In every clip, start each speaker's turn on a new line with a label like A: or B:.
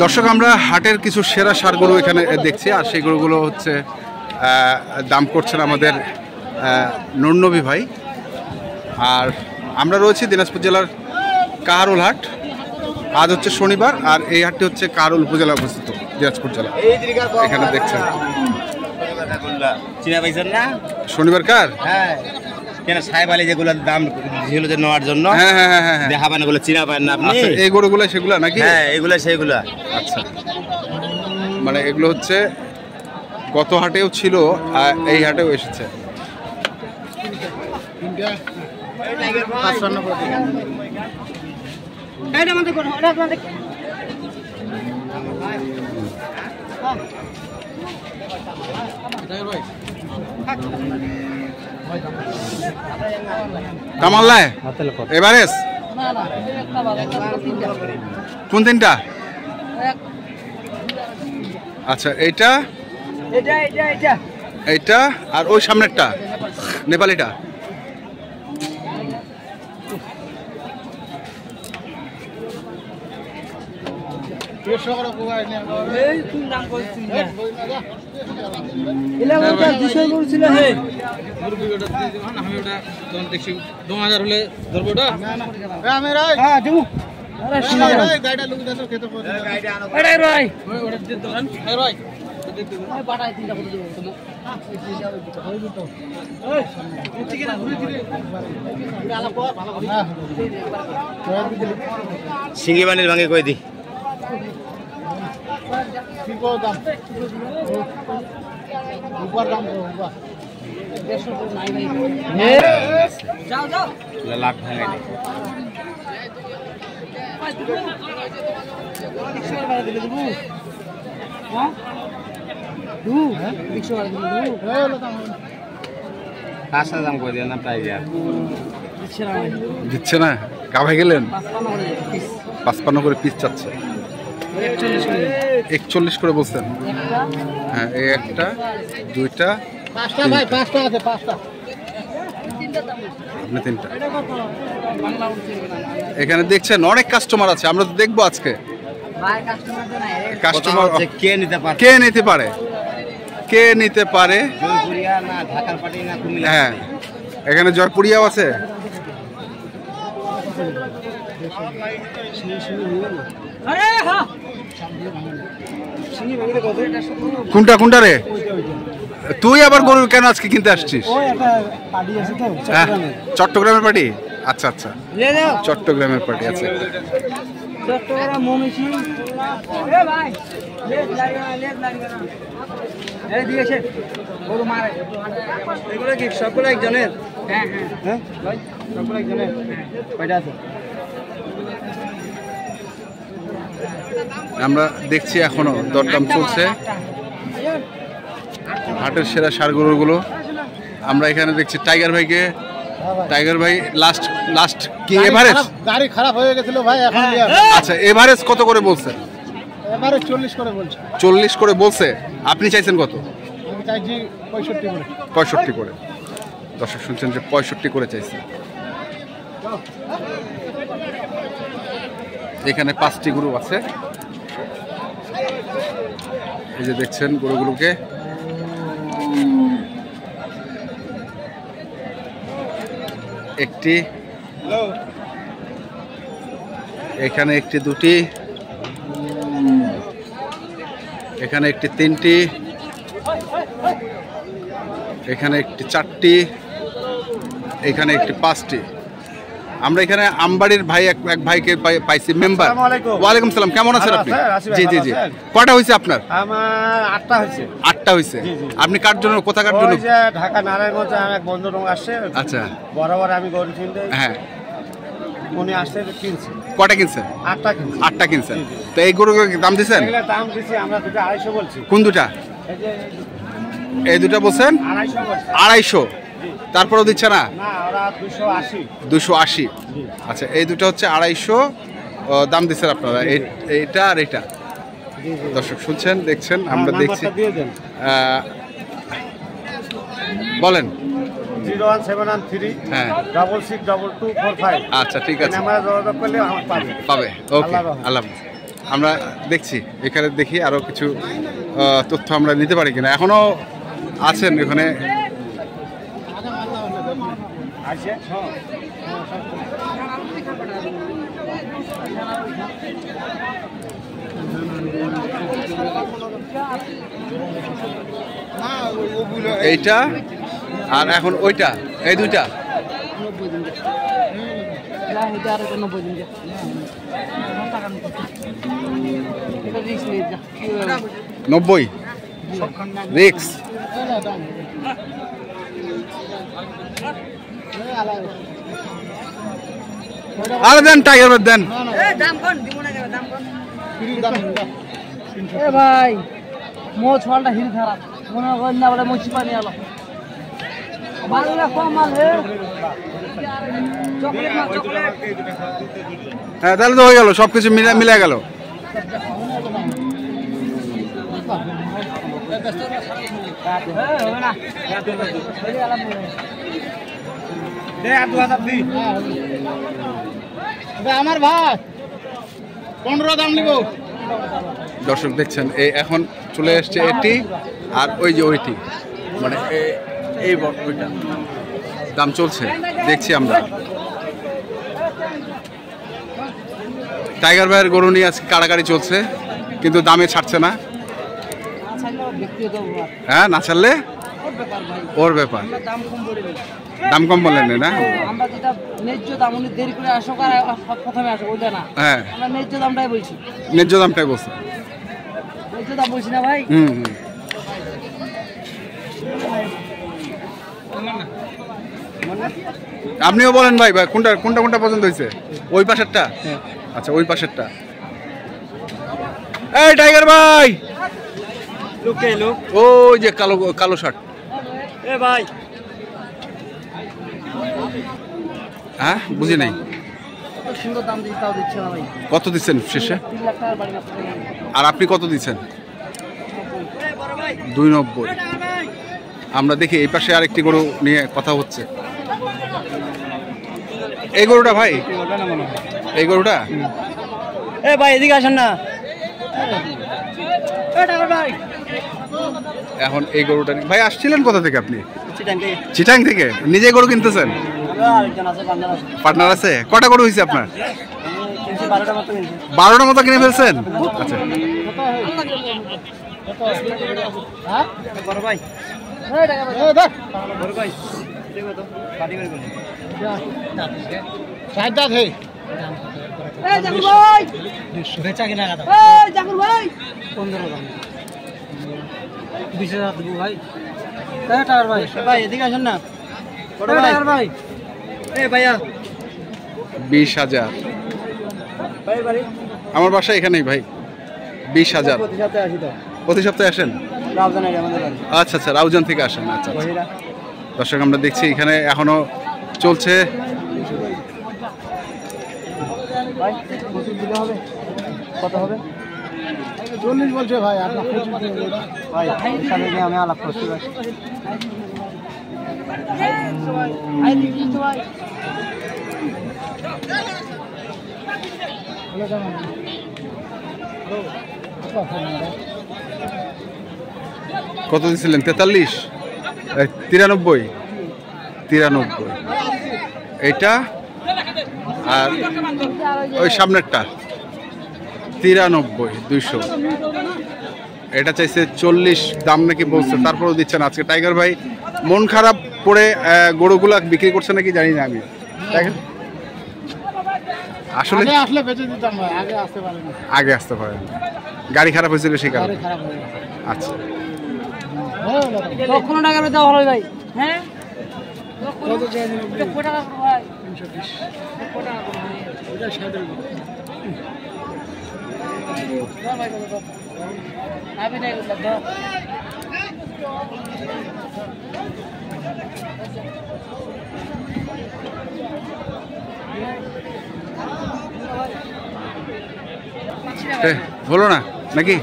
A: দর্শক, আমরা হাটের কিছু সেরা সার গরু এখানে দেখছি, আর সেই গরুগুলো হচ্ছে দাম করছেন আমাদের নুরনবী ভাই। আর আমরা রয়েছি দিনাজপুর জেলার কাহারোল হাট। আজ হচ্ছে শনিবার, আর এই হাটটি হচ্ছে কাহারোল উপজেলা অবস্থিত, দিনাজপুর জেলা। এখানে দেখছেন শনিবার কার
B: সাহেব আলী যেগুলো দাম ছিল যে নেওয়ার জন্য দেখাবেন, এগুলো চিনা পাবেন না আপনি।
A: এই গরুগুলো সেগুলো নাকি?
B: হ্যাঁ, এগুলো সেইগুলো।
A: আচ্ছা, মানে এগুলো হচ্ছে গত হাটেও ছিল, এই হাটেও এসেছে। কামাল্লায় এভারেজ কোন তিনটা? আচ্ছা, এইটা এইটা আর ওই সামনেরটা নেপালিটা।
B: সিঙ্গি বানির ভাঙে কই দি লাখ ভাঙে দাম করে দিয়ে না, টাইগার
A: দিচ্ছে না। কাভাই গেলেন 55 করে পিস চাচ্ছে, 41 করে বলছেন। হ্যাঁ, এই একটা, দুইটা, আপনি তিনটা। এখানে দেখছেন অনেক কাস্টমার আছে, আমরা তো দেখবো আজকে কাস্টমার কে নিতে পারে, কে নিতে পারে। হ্যাঁ, এখানে জয়পুরিয়াও আছে। কোনটা কোনটা রে? তুই আবার গরু কেন আজকে কিনতে আসছিস? চট্টগ্রামের পার্টি? আচ্ছা আচ্ছা, চট্টগ্রামের পার্টি আছে। আমরা দেখছি এখনো দরদাম চলছে হাটের সেরা সার গরুগুলো। আমরা এখানে দেখছি টাইগার ভাইকে। টাইগার ভাই লাস্ট কি এভারেজ?
C: গাড়ি খারাপ হয়ে গেছিল ভাই, এখন
A: আচ্ছা, এভারেজ কত করে বলছেন?
C: এভারেজ 40 করে বলছে।
A: 40 করে বলছে। আপনি চাইছেন কত?
C: আমি চাইছি 65 করে।
A: 65 করে। দর্শক শুনছেন যে 65 করে চাইছে। এখানে 5টি গরু আছে, এই যে দেখছেন গরুগুলোকে। একটি, এখানে একটি, দুটি, এখানে একটি, তিনটি, এখানে একটি, চারটি, এখানে একটি, 5টি। আমরা এখানে আমবাড়ির ভাই এক ভাইকে পাইছি, মেম্বার। ওয়ালাইকুম সালাম, কেমন আছেন আপনি? জি জি জি। কয়টা হয়েছে আপনার?
C: আমার 8টা হয়েছে।
A: 8টা হয়েছে। আপনি কার জন্য, কোথাকার জন্য?
C: ঢাকা নারায়ণগঞ্জে এক বন্ধু আসছে।
A: আচ্ছা,
C: বরাবর আমি গরু কিনতে।
A: হ্যাঁ,
C: উনি আসছে, কিনছে।
A: কয়টা কিনছেন?
C: 8টা কিনছে।
A: 8টা কিনছেন। তো এই গরুগুলো দাম দিচ্ছেন?
C: দাম দিচ্ছি আমরা, দুটো 250 বলছি।
A: কোন দুটা? এই দুটা বলছেন
C: 250 বলছি।
A: 250। তারপরেও দিচ্ছে না?
C: না, ওরা 280।
A: 280। আচ্ছা, এই দুটো হচ্ছে 250 দাম দিচ্ছেন আপনারা, এইটা আর এইটা। দর্শক শুনছেন, দেখছেন, আমরা দেখছি। বলেন।
C: 01713
A: হ্যাঁ
C: 662245।
A: আচ্ছা, ঠিক আছে,
C: আমরা যোগাযোগ করলে পাবে।
A: ওকে, আল্লাহ হাফেজ। আমরা দেখছি এখানে, দেখি আরো কিছু তথ্য আমরা নিতে পারি কিনা। এখনো আছেন এখানে। এইটা আর এখন ওইটা, এই দুইটা 90 রিক্স। আরে দেন টাইগার বাদ দেন।
D: ভাই মো ছলটা হিল খারাপ মনে করেন না বলে মুছি পানি আলো বাংলা কম মাল হে চকলেট না চকলেট।
A: হ্যাঁ তাহলে তো হয়ে গেল, সবকিছু মিলে গেল।
D: আমার ভাই 15 দাম নিব।
A: দর্শক দেখছেন এই এখন চলে এসছে এটি আর ওই যে ওইটি, মানে এই ওইটা দাম চলছে দেখছি আমরা। টাইগার ভাইয়ের গরু নিয়ে আজকে কাড়াকাড়ি চলছে, কিন্তু দামে ছাড়ছে না। হ্যাঁ না ছাড়লে ওর ব্যাপার, দাম কম বললেন না।
D: আমরা যেটা ন্যায্য দাম উনি দেরি করে আসো প্রথমে আসো ওইটা না।
A: হ্যাঁ
D: আমরা ন্যায্য দামটাই বলছি,
A: ন্যায্য দামটাই বলছে।
D: ন্যায্য দাম বলছি না ভাই।
A: আপনিও বলেন ভাই, ভাই কোনটা কোনটা কোনটা পছন্দ হয়েছে? ওই পাশেরটা? আচ্ছা ওই পাশেরটা। এই টাইগার ভাই, ওই যে কালো কালো শার্ট।
D: এ ভাই
A: হ্যাঁ বুঝি নাই,
D: সুন্দর দাম দিচ্ছি তাও দিচ্ছে না ভাই।
A: কত দিচ্ছেন শেষে?
D: 3 লাখ টাকার বাড়ি মাত্র।
A: আর আপনি কত দিচ্ছেন? 290। আমরা দেখি এই পাশে আরেকটি গরু নিয়ে কথা হচ্ছে। এই গরুটা ভাই, এই গরুটা।
D: এ ভাই এদিকে আসেন না। ভাই
A: এখন এই গরুটা ভাই আসছিলেন কোথা থেকে আপনি? চিটাং থেকে। নিজে গরু কিনতেছেন? পার্টনার আছে? কটা গরু হয়েছে আপনার? 12টা মতো কিনে ফেলছেন? আচ্ছা
D: বেচা কিনা কথা 15 দাম 20,000 দেবো ভাই। টাকার ভাই ভাই এদিকে আসেন না। টাকার ভাই এ ভাইয়া
A: 20,000।
D: ভাই বাড়ি
A: আমার বাসা এখানেই ভাই। 20,000।
D: প্রতি সপ্তাহে আসি তো।
A: প্রতি সপ্তাহে আসেন?
D: রাউজান এর আমাদের বাড়ি।
A: আচ্ছা আচ্ছা, রাউজান থেকে আসেন। আচ্ছা আচ্ছা।
D: বহিরা
A: দর্শক আমরা দেখছি এখানে এখনো চলছে।
D: ভাই ওষুধ দিলে হবে? কত হবে?
C: 40 বলছে ভাই, আপনার
D: ভাই হিসাবে নিয়ে আমি আলাপ করছি ভাই। আই দিচ্ছি তো ভাই।
A: কত দিয়েছিলেন? 43? 93? 93 এইটা, আর ওই সামনেরটা 93, 200। এটা চাইছে 40 দাম নাকি বলছে, তারপরেও দিচ্ছেন। আজকে টাইগার ভাই মন খারাপ করে গরুগুলা বিক্রি করছে নাকি জানি না আমি। আসলে
C: আসলে বেঁচে দিতাম ভাই, আগে আসতে পারেন।
A: আগে আসতে পারেন, গাড়ি খারাপ হয়েছিল সেই কারণে। আচ্ছা
D: লক্ষ টাকা দেওয়া হলো ভাই। হ্যাঁ লক্ষ টাকা ভাই। 320 টাকা এটা সাইডে আমি নাই দাও।
A: হলো না নাকি?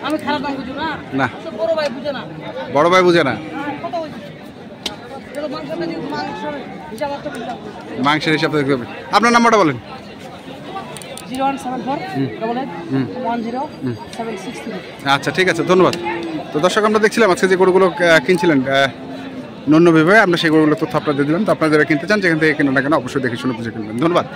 D: আমি খারাপ দাম বুঝি না।
A: না
D: বড় ভাই বুঝে না।
A: বড় ভাই বুঝে না। মাংসের হিসাব দেখতে হবে। আপনার নাম্বারটা বলেন।
D: 0174
A: আচ্ছা ঠিক আছে, ধন্যবাদ। তো দর্শক আমরা দেখছিলাম আজকে যে গরুগুলো কিনছিলেন নন্য বিভাগে, আমরা সেই গরুগুলো তথ্য আপনাদের দিলাম। তো আপনারা যারা কিনতে চান যেখান থেকে কিনেন না কেন অবশ্যই দেখে শুনে বুঝে কিনবেন। ধন্যবাদ।